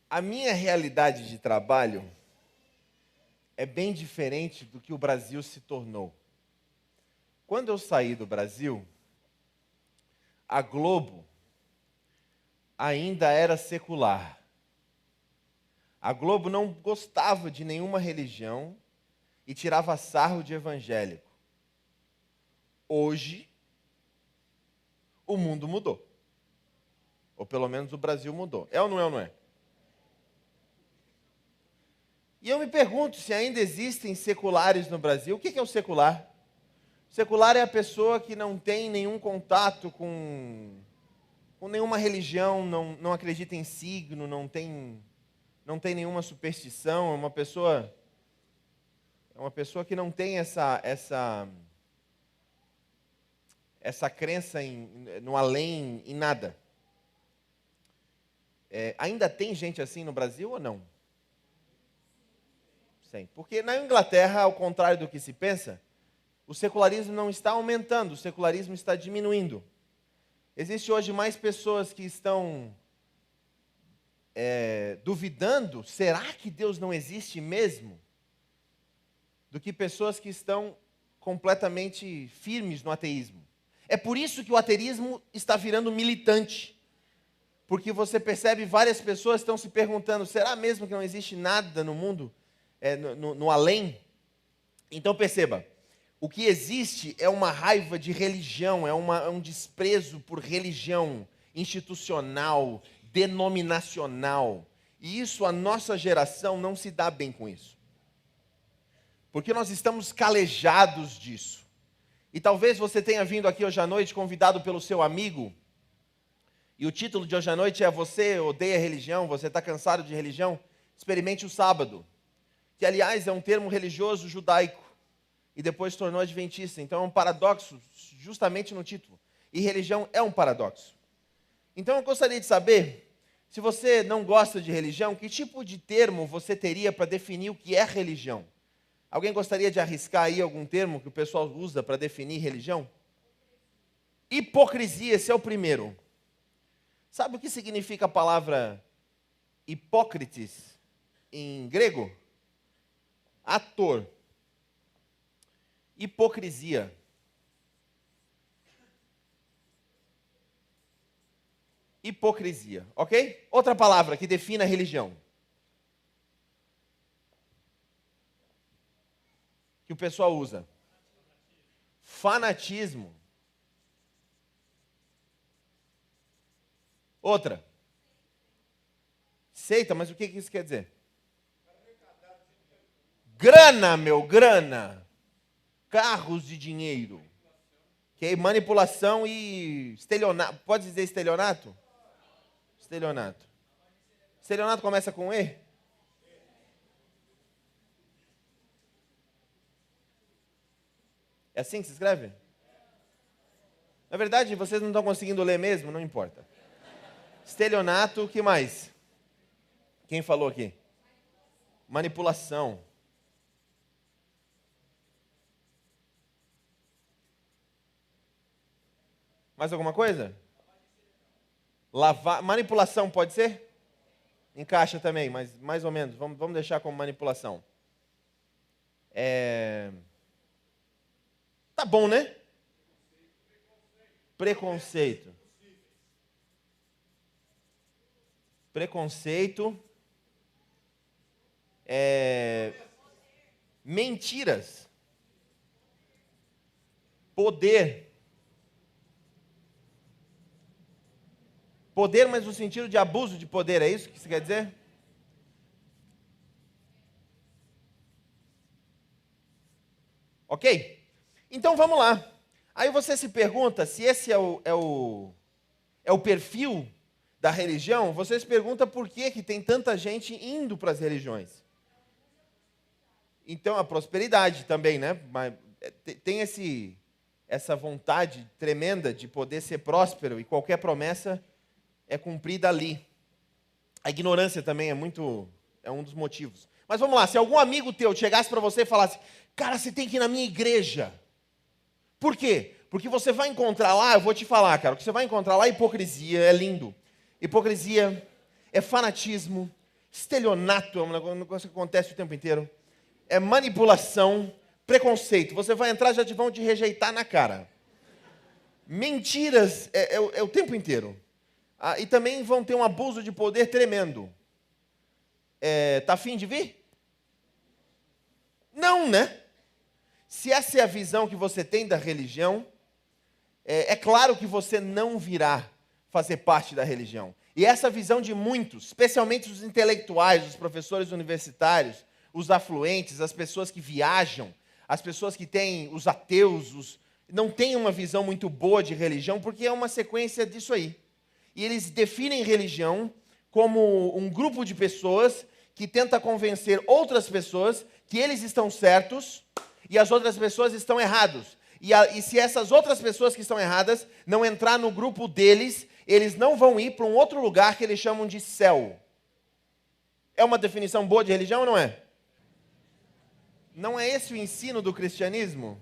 A minha realidade de trabalho é bem diferente do que o Brasil se tornou. Quando eu saí do Brasil, a Globo ainda era secular. A Globo não gostava de nenhuma religião e tirava sarro de evangélico. Hoje, o mundo mudou. Ou pelo menos o Brasil mudou. É ou não é ou não é? E eu me pergunto se ainda existem seculares no Brasil. O que é o secular? O secular é a pessoa que não tem nenhum contato com nenhuma religião, não acredita em signo, não tem nenhuma superstição, é uma pessoa que não tem essa crença no além, em nada. Ainda tem gente assim no Brasil ou não? Sim. Porque na Inglaterra, ao contrário do que se pensa, o secularismo não está aumentando, o secularismo está diminuindo. Existe hoje mais pessoas que estão duvidando, será que Deus não existe mesmo? Do que pessoas que estão completamente firmes no ateísmo. É por isso que o ateísmo está virando militante. Porque você percebe várias pessoas estão se perguntando, será mesmo que não existe nada no mundo, no além? Então perceba, o que existe é uma raiva de religião, é um desprezo por religião institucional, denominacional. E isso, a nossa geração não se dá bem com isso. Porque nós estamos calejados disso. E talvez você tenha vindo aqui hoje à noite convidado pelo seu amigo, e o título de hoje à noite é Você odeia religião, você está cansado de religião? Experimente o sábado, que aliás é um termo religioso judaico, e depois se tornou adventista. Então é um paradoxo justamente no título. E religião é um paradoxo. Então eu gostaria de saber, se você não gosta de religião, que tipo de termo você teria para definir o que é religião? Alguém gostaria de arriscar aí algum termo que o pessoal usa para definir religião? Hipocrisia, esse é o primeiro. Sabe o que significa a palavra hipócrites em grego? Ator. Hipocrisia. Hipocrisia, ok? Outra palavra que define a religião. Que o pessoal usa. Fanatismo. Outra. Seita, mas o que isso quer dizer? Grana, grana. Carros de dinheiro. Que é manipulação e estelionato. Pode dizer estelionato? Estelionato. Estelionato começa com E? É assim que se escreve? Na verdade, vocês não estão conseguindo ler mesmo, não importa. Estelionato, o que mais? Quem falou aqui? Manipulação. Mais alguma coisa? Manipulação pode ser? Encaixa também, mas mais ou menos. Vamos deixar como manipulação. Tá bom, né? Preconceito. Preconceito. Mentiras. Poder. Poder, mas no sentido de abuso de poder, é isso que você quer dizer? Ok? Então vamos lá. Aí você se pergunta se esse é o perfil da religião, você se pergunta por que tem tanta gente indo para as religiões. Então a prosperidade também, né? Mas tem essa vontade tremenda de poder ser próspero e qualquer promessa é cumprida ali. A ignorância também é um dos motivos. Mas vamos lá, se algum amigo teu chegasse para você e falasse, cara, você tem que ir na minha igreja. Por quê? Porque você vai encontrar lá, eu vou te falar, cara, o que você vai encontrar lá é hipocrisia, é lindo. Hipocrisia, é fanatismo, Estelionato é um negócio que acontece o tempo inteiro. É manipulação, preconceito. Você vai entrar, já vão te rejeitar na cara. Mentiras é o tempo inteiro. E também vão ter um abuso de poder tremendo. Tá afim de vir? Não, né? Se essa é a visão que você tem da religião, é claro que você não virá fazer parte da religião. E essa visão de muitos, especialmente os intelectuais, os professores universitários, os afluentes, as pessoas que viajam, as pessoas que têm, os ateus, não têm uma visão muito boa de religião, porque é uma sequência disso aí. E eles definem religião como um grupo de pessoas que tenta convencer outras pessoas que eles estão certos e as outras pessoas estão errados. E se essas outras pessoas que estão erradas não entrar no grupo deles, eles não vão ir para um outro lugar que eles chamam de céu. É uma definição boa de religião ou não é? Não é esse o ensino do cristianismo?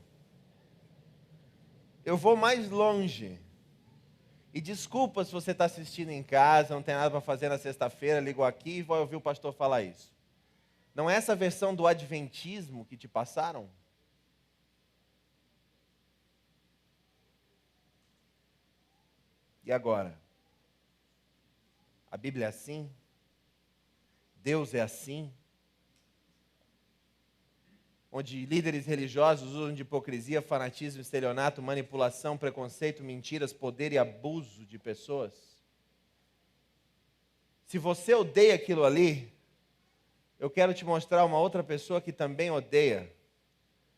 Eu vou mais longe. E desculpa se você está assistindo em casa, não tem nada para fazer na sexta-feira, ligou aqui e vai ouvir o pastor falar isso. Não é essa versão do adventismo que te passaram? E agora? A Bíblia é assim? Deus é assim? Onde líderes religiosos usam de hipocrisia, fanatismo, estelionato, manipulação, preconceito, mentiras, poder e abuso de pessoas? Se você odeia aquilo ali, eu quero te mostrar uma outra pessoa que também odeia.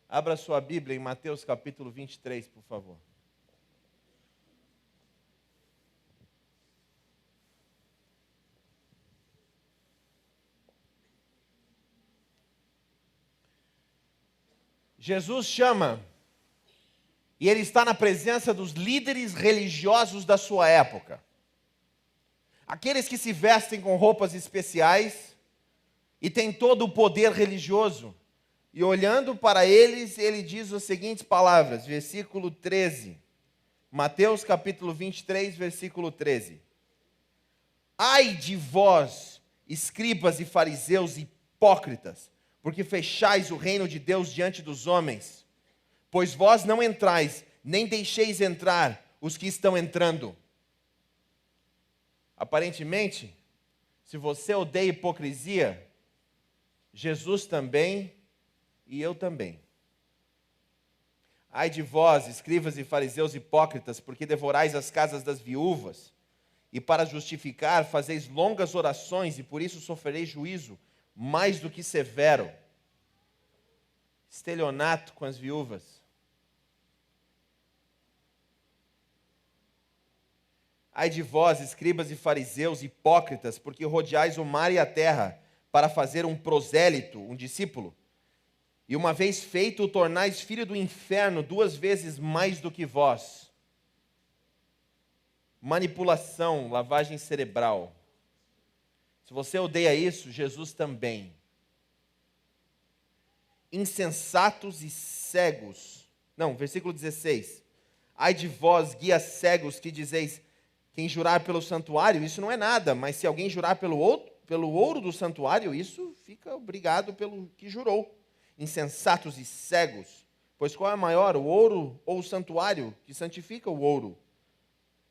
Abra sua Bíblia em Mateus capítulo 23, por favor. Jesus chama, e ele está na presença dos líderes religiosos da sua época. Aqueles que se vestem com roupas especiais e têm todo o poder religioso. E olhando para eles, ele diz as seguintes palavras, versículo 13. Mateus capítulo 23, versículo 13. Ai de vós, escribas e fariseus hipócritas, porque fechais o reino de Deus diante dos homens. Pois vós não entrais, nem deixeis entrar os que estão entrando. Aparentemente, se você odeia hipocrisia, Jesus também e eu também. Ai de vós, escribas e fariseus hipócritas, porque devorais as casas das viúvas, e para justificar fazeis longas orações, e por isso sofrereis juízo mais do que severo. Estelionato com as viúvas. Ai de vós, escribas e fariseus hipócritas, porque rodeais o mar e a terra para fazer um prosélito, um discípulo. E uma vez feito, o tornais filho do inferno 2 vezes mais do que vós. Manipulação, lavagem cerebral. Se você odeia isso, Jesus também. Insensatos e cegos. Não, versículo 16. Ai de vós, guias cegos, que dizeis, quem jurar pelo santuário, isso não é nada, mas se alguém jurar pelo ouro do santuário, isso fica obrigado pelo que jurou. Insensatos e cegos, pois qual é maior, o ouro ou o santuário que santifica o ouro?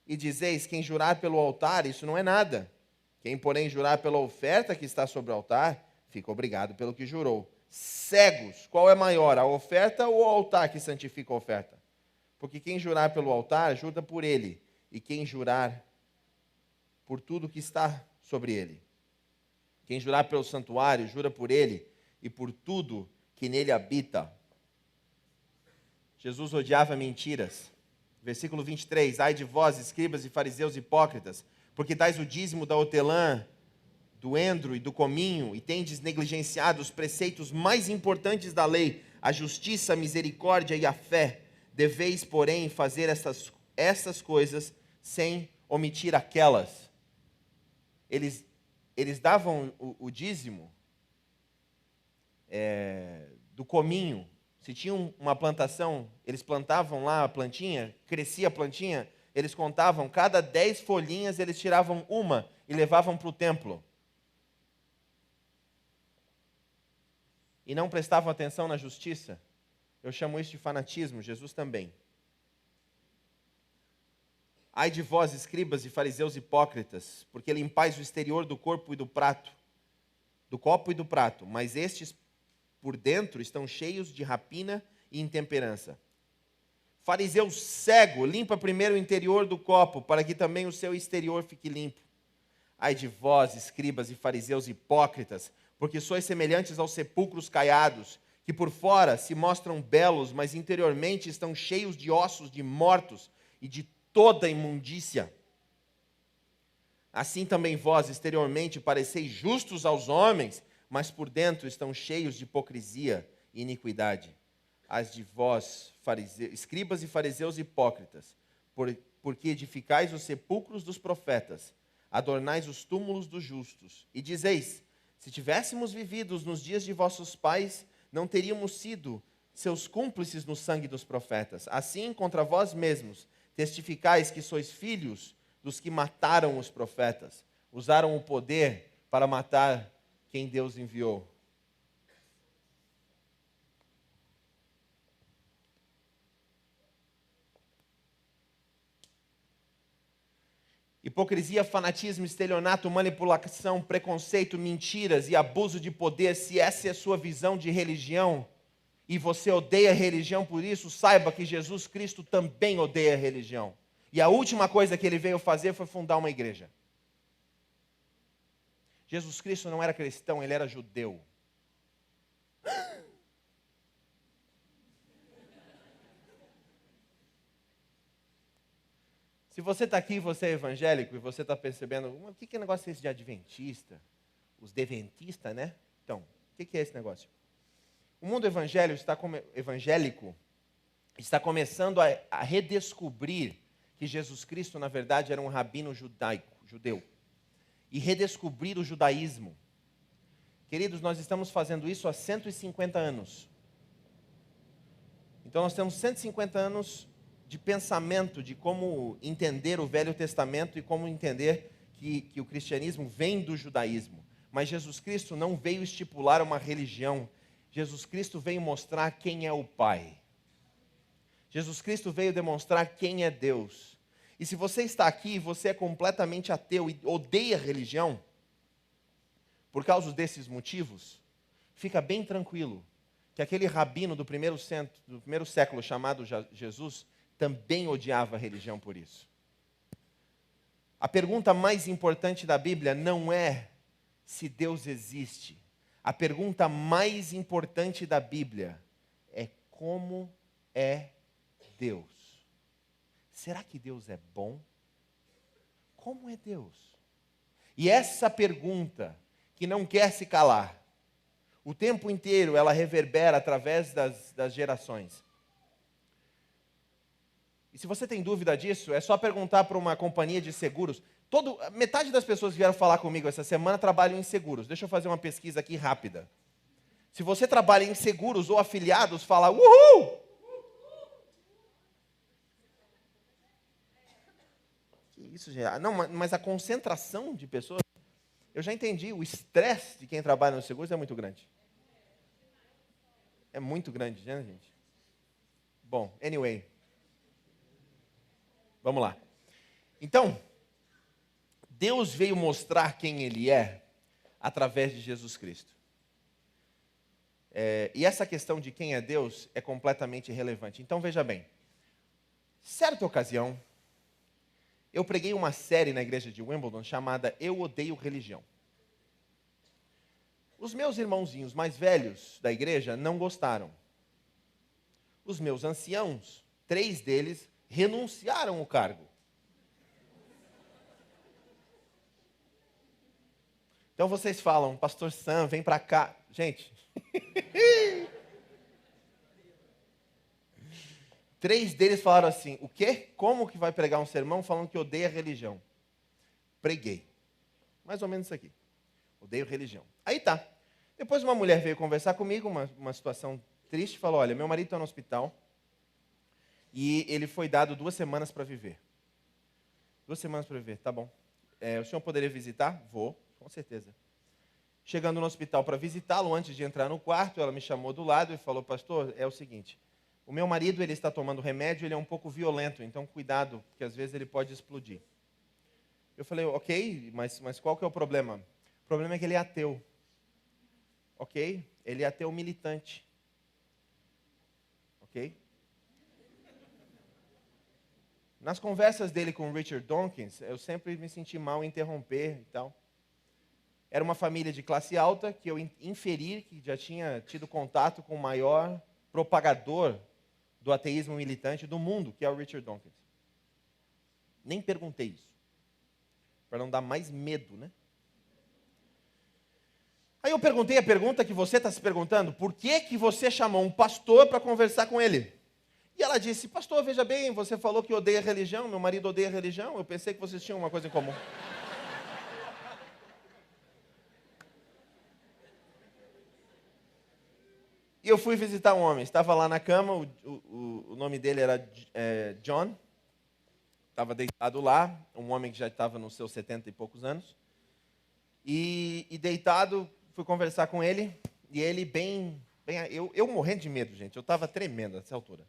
E dizeis, quem jurar pelo altar, isso não é nada. Quem, porém, jurar pela oferta que está sobre o altar, fica obrigado pelo que jurou. Cegos, qual é maior, a oferta ou o altar que santifica a oferta? Porque quem jurar pelo altar, jura por ele, e quem jurar por tudo que está sobre ele. Quem jurar pelo santuário, jura por ele e por tudo que nele habita. Jesus odiava mentiras. Versículo 23, ai de vós, escribas e fariseus hipócritas, porque dais o dízimo da hortelã, do endro e do cominho, e tendes negligenciado os preceitos mais importantes da lei, a justiça, a misericórdia e a fé. Deveis, porém, fazer essas coisas sem omitir aquelas. Eles davam o dízimo do cominho. Se tinham uma plantação, eles plantavam lá a plantinha, crescia a plantinha, eles contavam, cada 10 folhinhas eles tiravam uma e levavam para o templo. e não prestavam atenção na justiça. Eu chamo isso de fanatismo, Jesus também. Ai de vós, escribas e fariseus hipócritas, porque limpais o exterior do corpo e do prato, do copo e do prato, mas estes por dentro estão cheios de rapina e intemperança. Fariseu cego, limpa primeiro o interior do copo, para que também o seu exterior fique limpo. Ai de vós, escribas e fariseus hipócritas, porque sois semelhantes aos sepulcros caiados, que por fora se mostram belos, mas interiormente estão cheios de ossos de mortos e de toda imundícia. Assim também vós, exteriormente, pareceis justos aos homens, mas por dentro estão cheios de hipocrisia e iniquidade. As de vós, escribas e fariseus hipócritas, porque edificais os sepulcros dos profetas, adornais os túmulos dos justos, e dizeis: se tivéssemos vivido nos dias de vossos pais, não teríamos sido seus cúmplices no sangue dos profetas. Assim, contra vós mesmos, testificais que sois filhos dos que mataram os profetas, usaram o poder para matar quem Deus enviou. Hipocrisia, fanatismo, estelionato, manipulação, preconceito, mentiras e abuso de poder, se essa é a sua visão de religião e você odeia a religião por isso, saiba que Jesus Cristo também odeia a religião. E a última coisa que ele veio fazer foi fundar uma igreja. Jesus Cristo não era cristão, ele era judeu. Se você está aqui e você é evangélico e você está percebendo, o que é negócio esse de adventista? Os deventistas, né? Então, o que é esse negócio? O mundo evangélico está começando a redescobrir que Jesus Cristo, na verdade, era um rabino judeu. E redescobrir o judaísmo. Queridos, nós estamos fazendo isso há 150 anos. Então, nós temos 150 anos de pensamento, de como entender o Velho Testamento e como entender que o cristianismo vem do judaísmo. Mas Jesus Cristo não veio estipular uma religião. Jesus Cristo veio mostrar quem é o Pai. Jesus Cristo veio demonstrar quem é Deus. E se você está aqui e você é completamente ateu e odeia a religião, por causa desses motivos, fica bem tranquilo que aquele rabino do primeiro século chamado Jesus também odiava a religião por isso. A pergunta mais importante da Bíblia não é se Deus existe. A pergunta mais importante da Bíblia é como é Deus. Será que Deus é bom? Como é Deus? E essa pergunta, que não quer se calar, o tempo inteiro ela reverbera através das gerações. E se você tem dúvida disso, é só perguntar para uma companhia de seguros. Metade das pessoas que vieram falar comigo essa semana trabalham em seguros. Deixa eu fazer uma pesquisa aqui rápida. Se você trabalha em seguros ou afiliados, fala uhul! Que isso, já? Não, mas a concentração de pessoas, eu já entendi, o estresse de quem trabalha nos seguros é muito grande. É muito grande, né, gente? Bom, anyway. Vamos lá. Então, Deus veio mostrar quem Ele é através de Jesus Cristo. E essa questão de quem é Deus é completamente irrelevante. Então, veja bem. Certa ocasião, eu preguei uma série na igreja de Wimbledon chamada Eu Odeio Religião. Os meus irmãozinhos mais velhos da igreja não gostaram. Os meus anciãos, 3 deles, renunciaram ao cargo. Então vocês falam, Pastor Sam, vem para cá. Gente, 3 deles falaram assim, o quê? Como que vai pregar um sermão falando que odeia religião? Preguei. Mais ou menos isso aqui. Odeio religião. Aí tá. Depois uma mulher veio conversar comigo, uma situação triste, falou, olha, meu marido está no hospital e ele foi dado 2 semanas para viver. 2 semanas para viver, tá bom. O senhor poderia visitar? Vou, com certeza. Chegando no hospital para visitá-lo, antes de entrar no quarto, ela me chamou do lado e falou: pastor, é o seguinte, o meu marido ele está tomando remédio, ele é um pouco violento, então cuidado, porque às vezes ele pode explodir. Eu falei: ok, mas qual que é o problema? O problema é que ele é ateu. Ok? Ele é ateu militante. Ok? Nas conversas dele com o Richard Dawkins, eu sempre me senti mal em interromper e tal. Era uma família de classe alta que eu inferi que já tinha tido contato com o maior propagador do ateísmo militante do mundo, que é o Richard Dawkins. Nem perguntei isso, para não dar mais medo, né? Aí eu perguntei a pergunta que você está se perguntando: por que você chamou um pastor para conversar com ele? E ela disse: pastor, veja bem, você falou que odeia religião, meu marido odeia religião, eu pensei que vocês tinham uma coisa em comum. E eu fui visitar um homem, estava lá na cama, o nome dele era John, estava deitado lá, um homem que já estava nos seus 70 e poucos anos, e deitado, fui conversar com ele, e ele eu morrendo de medo, gente, eu estava tremendo nessa altura,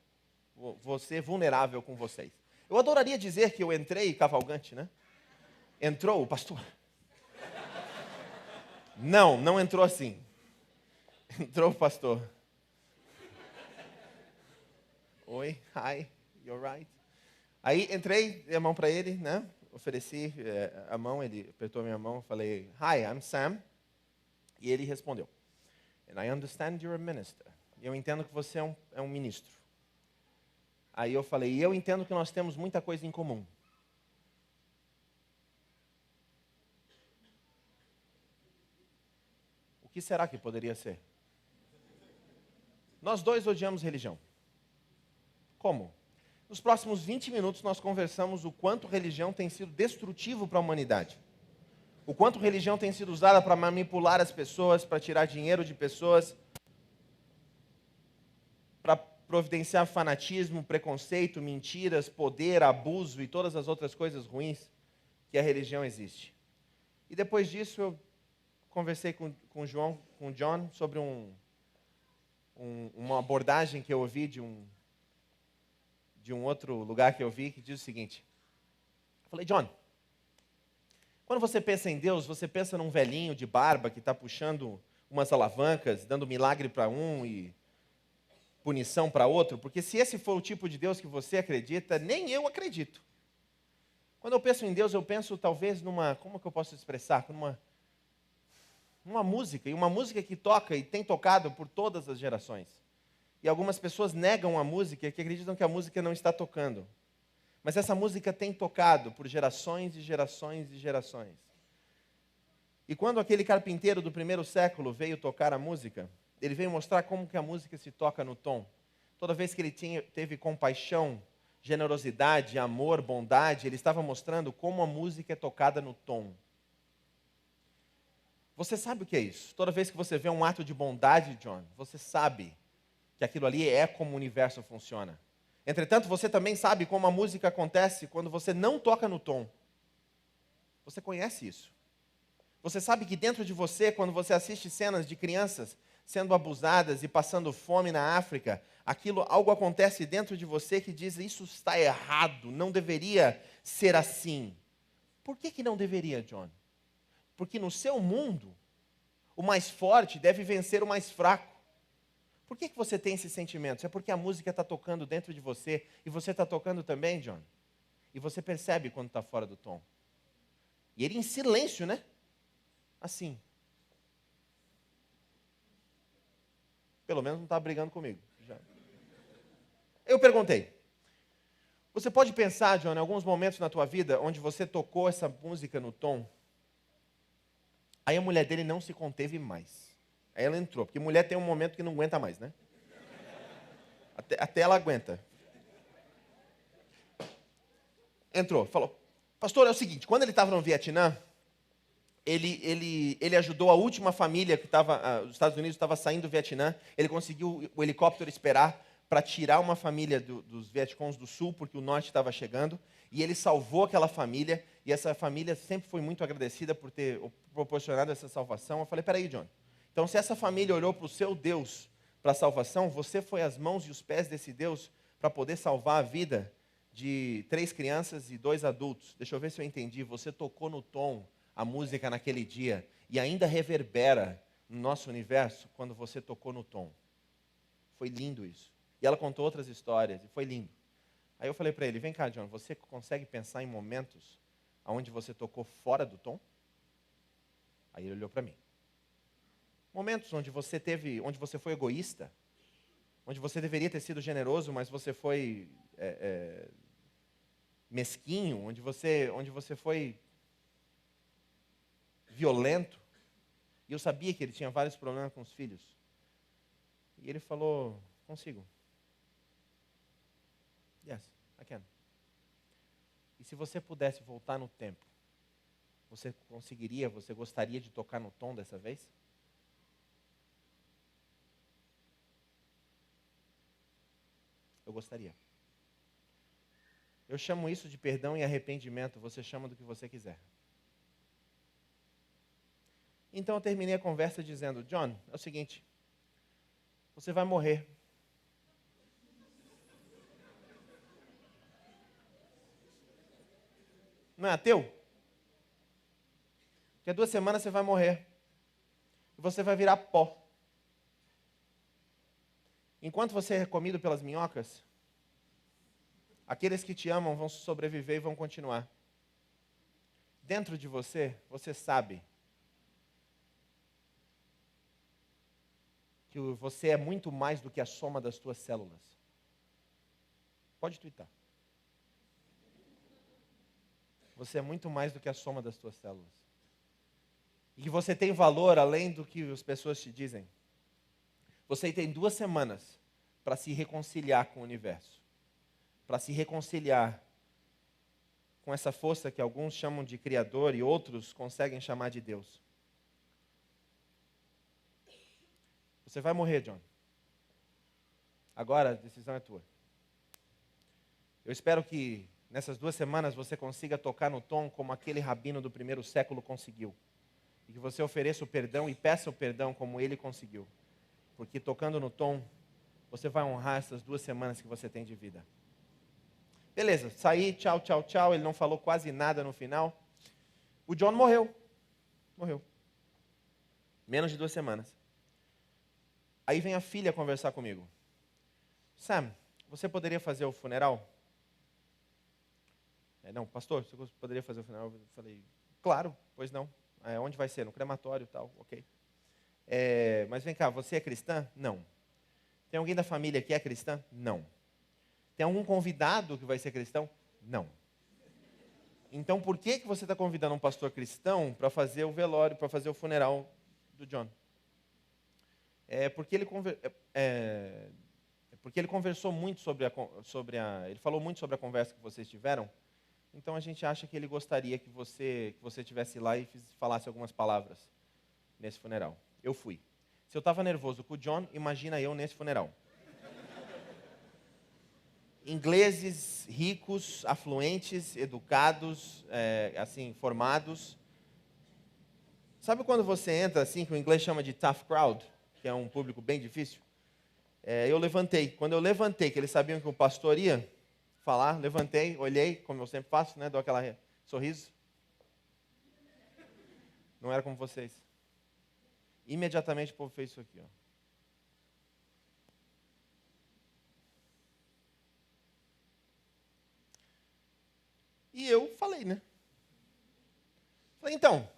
vou ser vulnerável com vocês. Eu adoraria dizer que eu entrei cavalgante, né? Entrou o pastor? Não entrou assim. Entrou o pastor. Oi, hi, you're right. Aí entrei, dei a mão para ele, né? Ofereci a mão, ele apertou a minha mão, falei: hi, I'm Sam. E ele respondeu: and I understand you're a minister. Eu entendo que você é um ministro. Aí eu falei: e eu entendo que nós temos muita coisa em comum. O que será que poderia ser? Nós dois odiamos religião. Como? Nos próximos 20 minutos nós conversamos o quanto religião tem sido destrutivo para a humanidade. O quanto religião tem sido usada para manipular as pessoas, para tirar dinheiro de pessoas, para providenciar fanatismo, preconceito, mentiras, poder, abuso e todas as outras coisas ruins que a religião existe. E depois disso eu conversei com o John sobre uma abordagem que eu ouvi de um outro lugar que eu vi, que diz o seguinte. Eu falei: John, quando você pensa em Deus, você pensa num velhinho de barba que está puxando umas alavancas, dando milagre para um e punição para outro? Porque se esse for o tipo de Deus que você acredita, nem eu acredito. Quando eu penso em Deus, eu penso talvez como que eu posso expressar? Numa música, e uma música que toca e tem tocado por todas as gerações. E algumas pessoas negam a música, que acreditam que a música não está tocando. Mas essa música tem tocado por gerações e gerações e gerações. E quando aquele carpinteiro do primeiro século veio tocar a música, ele veio mostrar como que a música se toca no tom. Toda vez que ele teve compaixão, generosidade, amor, bondade, ele estava mostrando como a música é tocada no tom. Você sabe o que é isso? Toda vez que você vê um ato de bondade, John, você sabe que aquilo ali é como o universo funciona. Entretanto, você também sabe como a música acontece quando você não toca no tom. Você conhece isso. Você sabe que dentro de você, quando você assiste cenas de crianças sendo abusadas e passando fome na África, algo acontece dentro de você que diz: isso está errado, não deveria ser assim. Por que não deveria, John? Porque no seu mundo, o mais forte deve vencer o mais fraco. Por que você tem esses sentimentos? É porque a música está tocando dentro de você e você está tocando também, John. E você percebe quando está fora do tom. E ele em silêncio, né? Assim. Pelo menos não está brigando comigo. Já. Eu perguntei: você pode pensar, John, em alguns momentos na tua vida onde você tocou essa música no tom? Aí a mulher dele não se conteve mais. Aí ela entrou, porque mulher tem um momento que não aguenta mais, né? Até ela aguenta. Entrou, falou: pastor, é o seguinte, quando ele estava no Vietnã, ele ajudou a última família que estava, os Estados Unidos estava saindo do Vietnã, ele conseguiu o helicóptero esperar para tirar uma família dos Vietcongos do Sul, porque o Norte estava chegando, e ele salvou aquela família, E essa família sempre foi muito agradecida por ter proporcionado essa salvação. Eu falei, peraí, John. Então, se essa família olhou para o seu Deus para a salvação, você foi as mãos e os pés desse Deus para poder salvar a vida de 3 crianças e 2 adultos. Deixa eu ver se eu entendi. Você tocou no tom a música naquele dia e ainda reverbera no nosso universo quando você tocou no tom. Foi lindo isso. E ela contou outras histórias e foi lindo. Aí eu falei para ele, vem cá, John, você consegue pensar em momentos onde você tocou fora do tom? Aí ele olhou para mim. Momentos onde você foi egoísta, onde você deveria ter sido generoso, mas você foi mesquinho, onde você foi violento. E eu sabia que ele tinha vários problemas com os filhos. E ele falou, consigo. Yes, I can. E se você pudesse voltar no tempo, você conseguiria, você gostaria de tocar no tom dessa vez? Eu gostaria. Eu chamo isso de perdão e arrependimento, você chama do que você quiser. Então eu terminei a conversa dizendo, John, é o seguinte, você vai morrer. Não é ateu? Daqui a 2 semanas você vai morrer. E você vai virar pó. Enquanto você é comido pelas minhocas, aqueles que te amam vão sobreviver e vão continuar. Dentro de você, você sabe que você é muito mais do que a soma das suas células. Pode twittar. Você é muito mais do que a soma das suas células. E que você tem valor além do que as pessoas te dizem. Você tem 2 semanas para se reconciliar com o universo. Para se reconciliar com essa força que alguns chamam de Criador e outros conseguem chamar de Deus. Você vai morrer, John. Agora a decisão é tua. Eu espero que nessas 2 semanas você consiga tocar no tom como aquele rabino do 1º século conseguiu. E que você ofereça o perdão e peça o perdão como ele conseguiu. Porque tocando no tom, você vai honrar essas 2 semanas que você tem de vida. Beleza, saí, tchau, tchau, tchau. Ele não falou quase nada no final. O John morreu. Morreu. Menos de 2 semanas. Aí vem a filha conversar comigo. Sam, você poderia fazer o funeral? Não, pastor, você poderia fazer o funeral? Eu falei, claro, pois não. Onde vai ser? No crematório e tal, ok. Mas vem cá, você é cristã? Não. Tem alguém da família que é cristã? Não. Tem algum convidado que vai ser cristão? Não. Então por que você está convidando um pastor cristão para fazer o velório, para fazer o funeral do John? Porque ele conversou muito ele falou muito sobre a conversa que vocês tiveram. Então a gente acha que ele gostaria que você estivesse lá e falasse algumas palavras nesse funeral. Eu fui. Se eu estava nervoso com o John, imagina eu nesse funeral. Ingleses ricos, afluentes, educados, assim, formados. Sabe quando você entra assim, que o inglês chama de tough crowd, que é um público bem difícil? Eu levantei. Quando eu levantei, que eles sabiam que o pastor ia falar, levantei, olhei, como eu sempre faço, né? Dou aquela sorriso. Não era como vocês. Imediatamente o povo fez isso aqui, ó. E eu falei, né? Falei, então,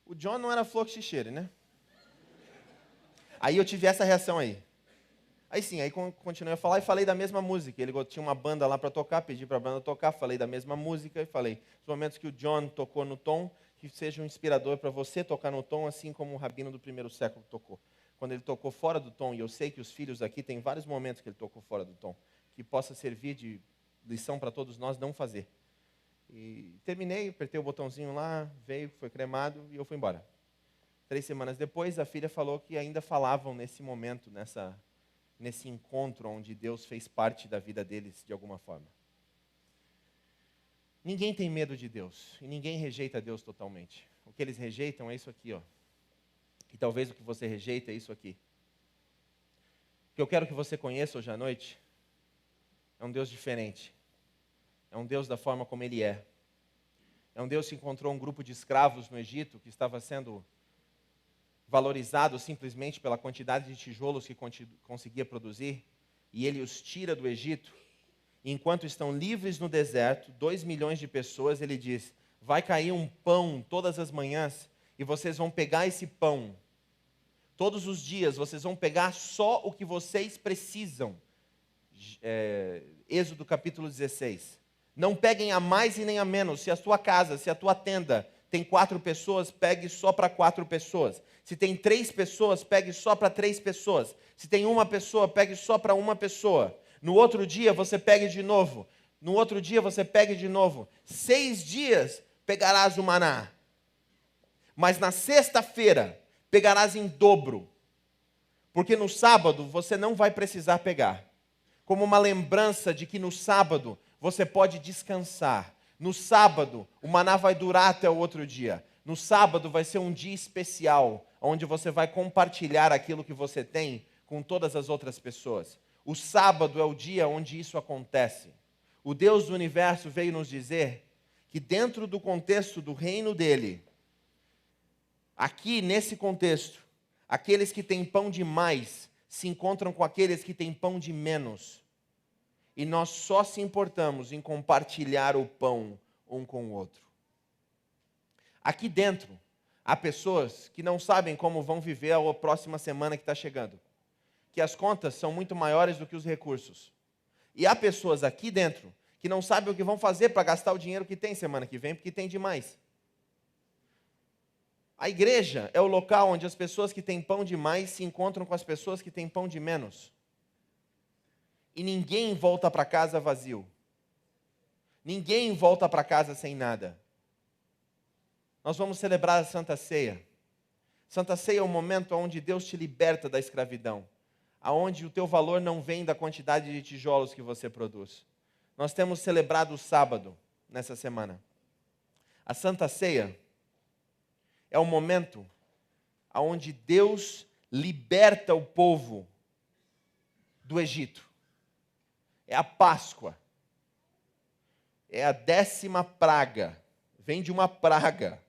o John não era flor que se cheire, né? Aí eu tive essa reação aí. Aí sim, aí continuei a falar e falei da mesma música. Ele tinha uma banda lá para tocar, pedi para a banda tocar, falei da mesma música e falei, os momentos que o John tocou no tom, que seja um inspirador para você tocar no tom, assim como o rabino do 1º século tocou. Quando ele tocou fora do tom, e eu sei que os filhos aqui têm vários momentos que ele tocou fora do tom, que possa servir de lição para todos nós não fazer. E terminei, apertei o botãozinho lá, veio, foi cremado e eu fui embora. 3 semanas depois, a filha falou que ainda falavam nesse momento, nesse encontro onde Deus fez parte da vida deles de alguma forma. Ninguém tem medo de Deus e ninguém rejeita Deus totalmente. O que eles rejeitam é isso aqui, ó. E talvez o que você rejeita é isso aqui. O que eu quero que você conheça hoje à noite é um Deus diferente. É um Deus da forma como Ele é. É um Deus que encontrou um grupo de escravos no Egito que estava sendo valorizado simplesmente pela quantidade de tijolos que conseguia produzir, e Ele os tira do Egito. E enquanto estão livres no deserto, 2 milhões de pessoas, Ele diz: vai cair um pão todas as manhãs, e vocês vão pegar esse pão. Todos os dias vocês vão pegar só o que vocês precisam. Êxodo capítulo 16. Não peguem a mais e nem a menos. Se a tua casa, se a tua tenda tem 4 pessoas, pegue só para 4 pessoas. Se tem 3 pessoas, pegue só para 3 pessoas. Se tem 1 pessoa, pegue só para 1 pessoa. No outro dia você pegue de novo. No outro dia você pegue de novo. 6 dias pegarás o maná. Mas na sexta-feira pegarás em dobro. Porque no sábado você não vai precisar pegar. Como uma lembrança de que no sábado você pode descansar. No sábado, o maná vai durar até o outro dia. No sábado vai ser um dia especial, onde você vai compartilhar aquilo que você tem com todas as outras pessoas. O sábado é o dia onde isso acontece. O Deus do universo veio nos dizer que dentro do contexto do reino dele, aqui nesse contexto, aqueles que têm pão de mais se encontram com aqueles que têm pão de menos. E nós só se importamos em compartilhar o pão um com o outro. Aqui dentro, há pessoas que não sabem como vão viver a próxima semana que está chegando. Que as contas são muito maiores do que os recursos. E há pessoas aqui dentro que não sabem o que vão fazer para gastar o dinheiro que tem semana que vem, porque tem demais. A igreja é o local onde as pessoas que têm pão de mais se encontram com as pessoas que têm pão de menos. E ninguém volta para casa vazio. Ninguém volta para casa sem nada. Nós vamos celebrar a Santa Ceia. Santa Ceia é o momento onde Deus te liberta da escravidão, aonde o teu valor não vem da quantidade de tijolos que você produz. Nós temos celebrado o sábado nessa semana. A Santa Ceia é o momento onde Deus liberta o povo do Egito. É a Páscoa. É a 10ª praga. Vem de uma praga.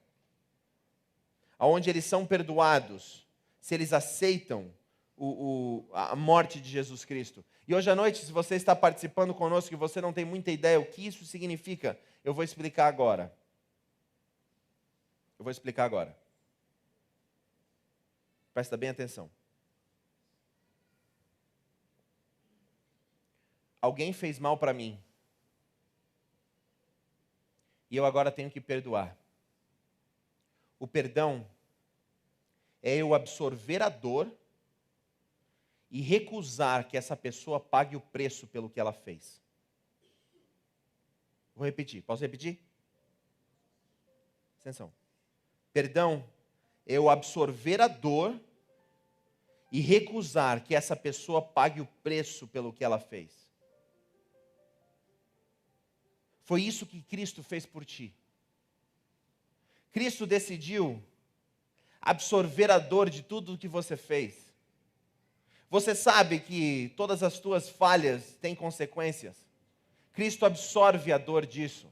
Onde eles são perdoados se eles aceitam a morte de Jesus Cristo. E hoje à noite, se você está participando conosco e você não tem muita ideia o que isso significa, eu vou explicar agora. Presta bem atenção. Alguém fez mal para mim. E eu agora tenho que perdoar. O perdão é eu absorver a dor e recusar que essa pessoa pague o preço pelo que ela fez. Vou repetir. Posso repetir? Atenção. Perdão é eu absorver a dor e recusar que essa pessoa pague o preço pelo que ela fez. Foi isso que Cristo fez por ti. Cristo decidiu absorver a dor de tudo o que você fez. Você sabe que todas as tuas falhas têm consequências. Cristo absorve a dor disso.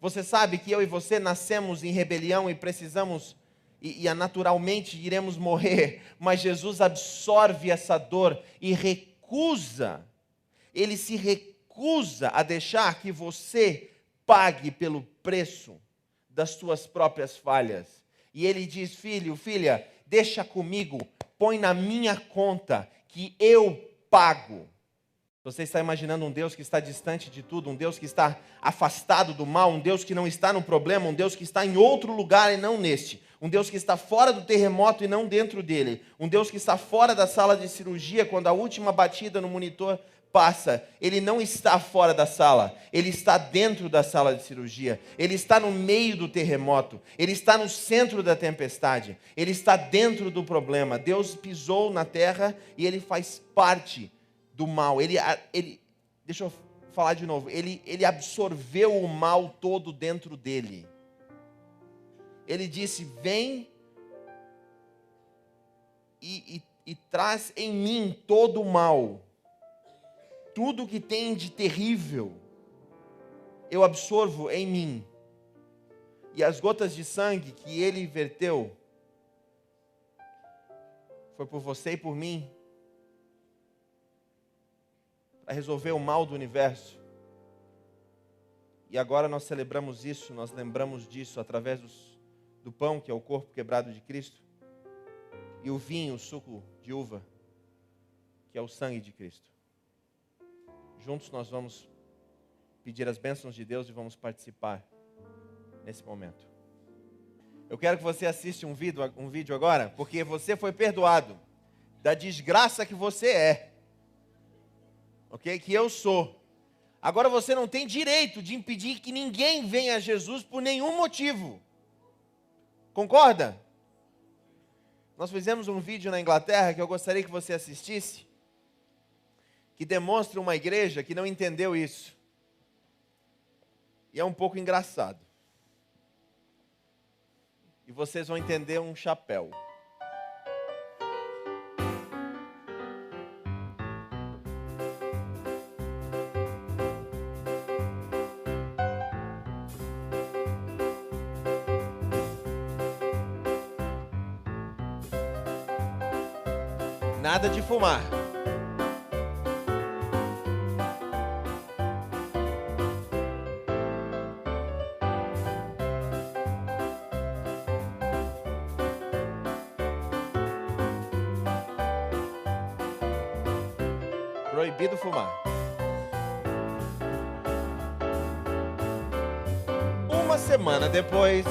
Você sabe que eu e você nascemos em rebelião e precisamos, naturalmente iremos morrer, mas Jesus absorve essa dor e recusa, Ele se recusa a deixar que você pague pelo preço das tuas próprias falhas. E Ele diz: filho, filha, deixa comigo, põe na minha conta que eu pago. Você está imaginando um Deus que está distante de tudo, um Deus que está afastado do mal, um Deus que não está no problema, um Deus que está em outro lugar e não neste, um Deus que está fora do terremoto e não dentro dele, um Deus que está fora da sala de cirurgia quando a última batida no monitor passa. Ele não está fora da sala, ele está dentro da sala de cirurgia, ele está no meio do terremoto, ele está no centro da tempestade, ele está dentro do problema. Deus pisou na terra e ele faz parte do mal. Deixa eu falar de novo. Ele absorveu o mal todo dentro dele. Ele disse: vem e traz em mim todo o mal. Tudo que tem de terrível, eu absorvo em mim. E as gotas de sangue que ele verteu, foi por você e por mim, para resolver o mal do universo. E agora nós celebramos isso, nós lembramos disso através do pão, que é o corpo quebrado de Cristo, e o vinho, o suco de uva, que é o sangue de Cristo. Juntos nós vamos pedir as bênçãos de Deus e vamos participar nesse momento. Eu quero que você assista um vídeo agora, porque você foi perdoado da desgraça que você é, ok? Que eu sou. Agora você não tem direito de impedir que ninguém venha a Jesus por nenhum motivo. Concorda? Nós fizemos um vídeo na Inglaterra que eu gostaria que você assistisse, que demonstra uma igreja que não entendeu isso. E é um pouco engraçado. E vocês vão entender um chapéu. Nada de fumar. Proibido fumar. Uma semana depois,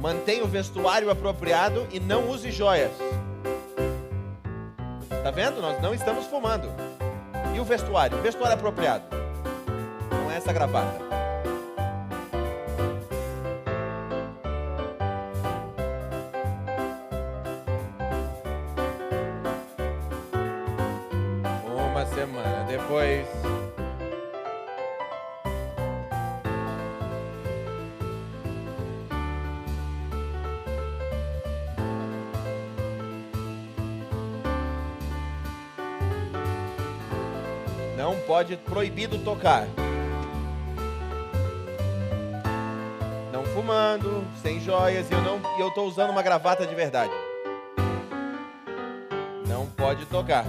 mantenha o vestuário apropriado e não use joias. Tá vendo? Nós não estamos fumando. E o vestuário? O vestuário apropriado. Não é essa gravata. Uma semana depois, não pode, proibido tocar. Não fumando, sem joias, e eu estou usando uma gravata de verdade. Não pode tocar.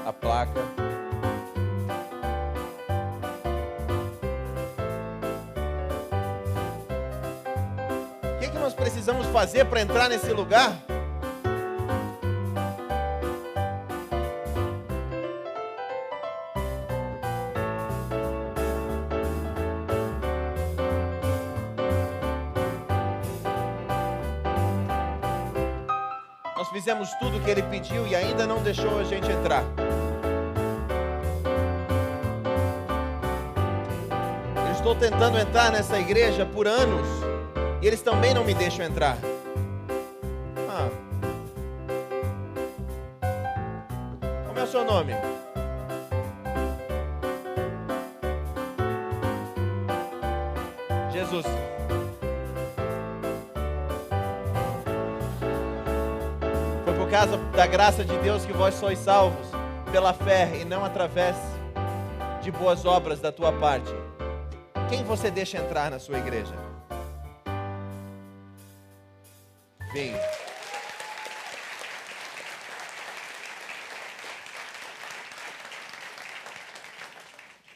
A placa. O que nós precisamos fazer para entrar nesse lugar? Nós fizemos tudo o que ele pediu e ainda não deixou a gente entrar. Eu estou tentando entrar nessa igreja por anos e eles também não me deixam entrar. Como é o seu nome? Jesus. Por causa da graça de Deus que vós sois salvos pela fé e não através de boas obras da tua parte. Quem você deixa entrar na sua igreja? Vem.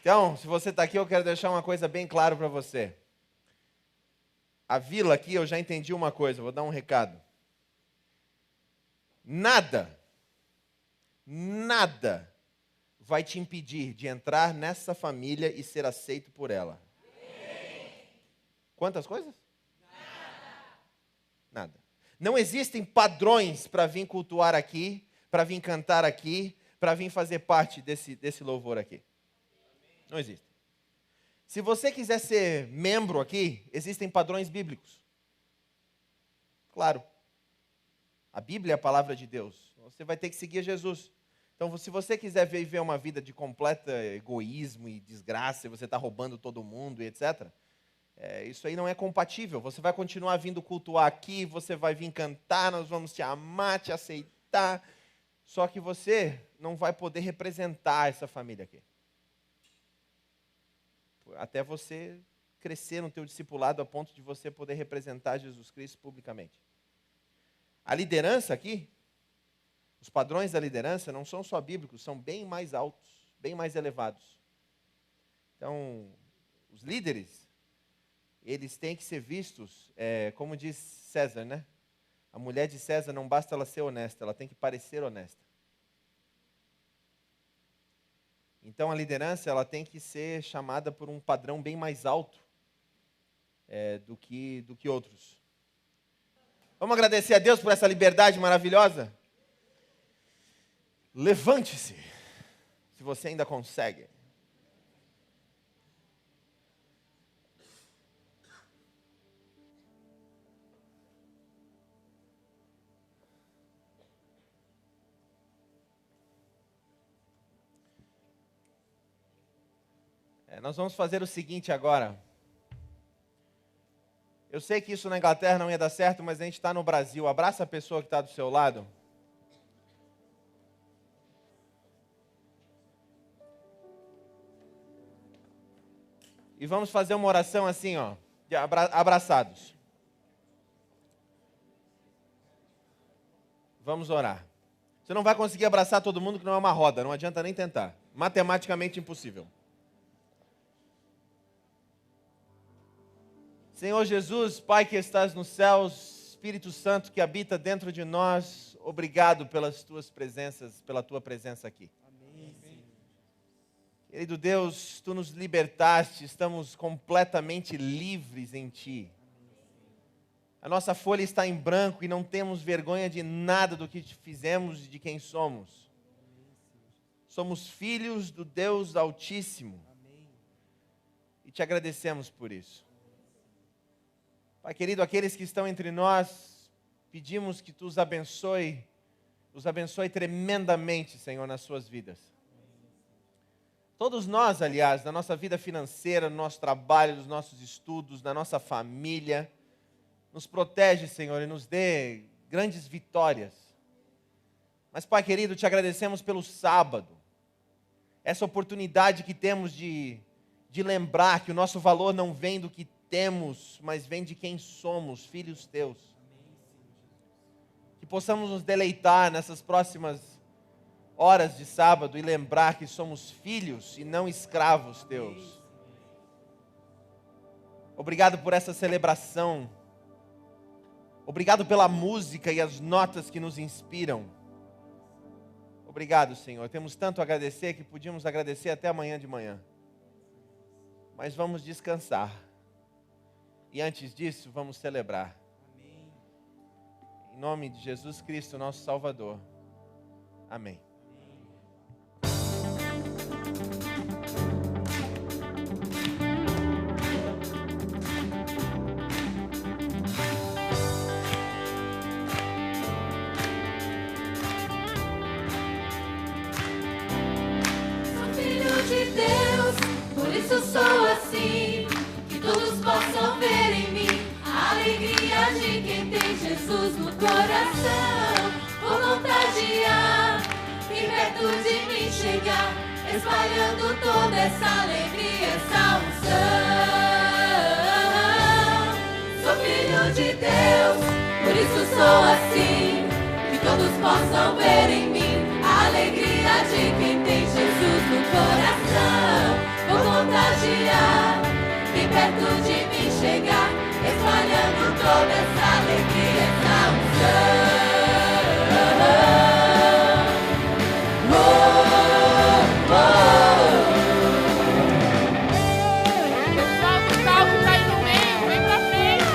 Então, se você está aqui, eu quero deixar uma coisa bem clara para você. A vila aqui, eu já entendi uma coisa, vou dar um recado. Nada vai te impedir de entrar nessa família e ser aceito por ela. Quantas coisas? Nada. Não existem padrões para vir cultuar aqui, para vir cantar aqui, para vir fazer parte desse louvor aqui. Não existe. Se você quiser ser membro aqui, existem padrões bíblicos. Claro. A Bíblia é a palavra de Deus. Você vai ter que seguir Jesus. Então, se você quiser viver uma vida de completo egoísmo e desgraça, e você está roubando todo mundo e etc., isso aí não é compatível. Você vai continuar vindo cultuar aqui, você vai vir cantar, nós vamos te amar, te aceitar. Só que você não vai poder representar essa família aqui. Até você crescer no teu discipulado a ponto de você poder representar Jesus Cristo publicamente. A liderança aqui, os padrões da liderança não são só bíblicos, são bem mais altos, bem mais elevados. Então, os líderes, eles têm que ser vistos, como diz César, né? A mulher de César não basta ela ser honesta, ela tem que parecer honesta. Então, a liderança ela tem que ser chamada por um padrão bem mais alto do que outros. Vamos agradecer a Deus por essa liberdade maravilhosa? Levante-se, se você ainda consegue. Nós vamos fazer o seguinte agora. Eu sei que isso na Inglaterra não ia dar certo, mas a gente está no Brasil. Abraça a pessoa que está do seu lado. E vamos fazer uma oração assim, ó, de abraçados. Vamos orar. Você não vai conseguir abraçar todo mundo que não é uma roda, não adianta nem tentar. Matematicamente impossível. Senhor Jesus, Pai que estás nos céus, Espírito Santo que habita dentro de nós, obrigado pelas tuas presenças, pela tua presença aqui. Amém. Querido Deus, tu nos libertaste, estamos completamente livres em ti. A nossa folha está em branco e não temos vergonha de nada do que fizemos e de quem somos. Somos filhos do Deus Altíssimo. E te agradecemos por isso. Pai querido, aqueles que estão entre nós, pedimos que tu os abençoe tremendamente, Senhor, nas suas vidas. Todos nós, aliás, na nossa vida financeira, no nosso trabalho, nos nossos estudos, na nossa família, nos protege, Senhor, e nos dê grandes vitórias. Mas, Pai querido, te agradecemos pelo sábado, essa oportunidade que temos de lembrar que o nosso valor não vem do que temos, mas vem de quem somos, filhos teus. Que possamos nos deleitar nessas próximas horas de sábado e lembrar que somos filhos e não escravos teus. Obrigado por essa celebração. Obrigado pela música e as notas que nos inspiram. Obrigado, Senhor. Temos tanto a agradecer que podíamos agradecer até amanhã de manhã. Mas vamos descansar. E antes disso, vamos celebrar. Amém. Em nome de Jesus Cristo, nosso Salvador. Amém. Sou filho de Deus, por isso sou assim. Todos possam ver em mim a alegria de quem tem Jesus no coração. Vou contagiar e perto de mim chegar, espalhando toda essa alegria, essa unção. Sou filho de Deus, por isso sou assim. Que todos possam ver em mim a alegria de quem tem Jesus no coração. Vou contagiar e perto de mim chegar, espalhando toda essa alegria, essa unção. Pessoal do salvo tá aí no meio, vem pra frente,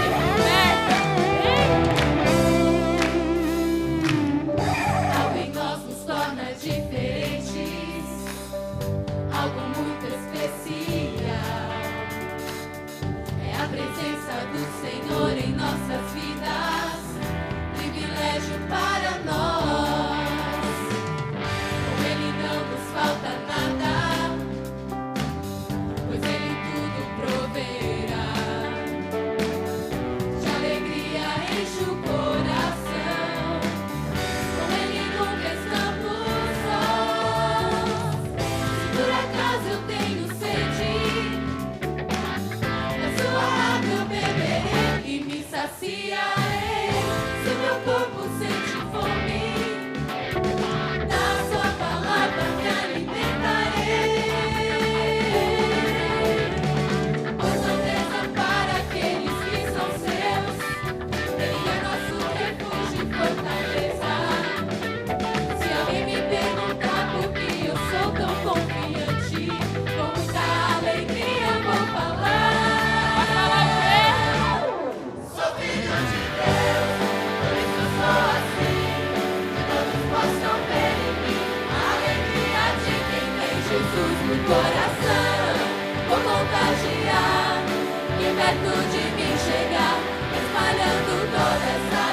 Algo em nós nos torna diferente. nossas vidas, privilégio para nós. Com Ele não nos falta nada, pois Ele tudo proverá. De alegria enche o coração, com Ele nunca estamos sós. Se por acaso eu tenho sede, da sua água eu beberei e me saciarei. Se meu corpo sente fome, da sua palavra me alimentarei. Pois não desampara aqueles que são seus, Ele é nosso refúgio e fortaleza. Se alguém me perguntar por que eu sou tão confiante, com muita alegria vou falar. Sou filho de Deus, por isso sou assim, que todos possam ver em mim a alegria de quem tem Jesus no coração. Vou contagiar, e perto de mim chegar, espalhando toda essa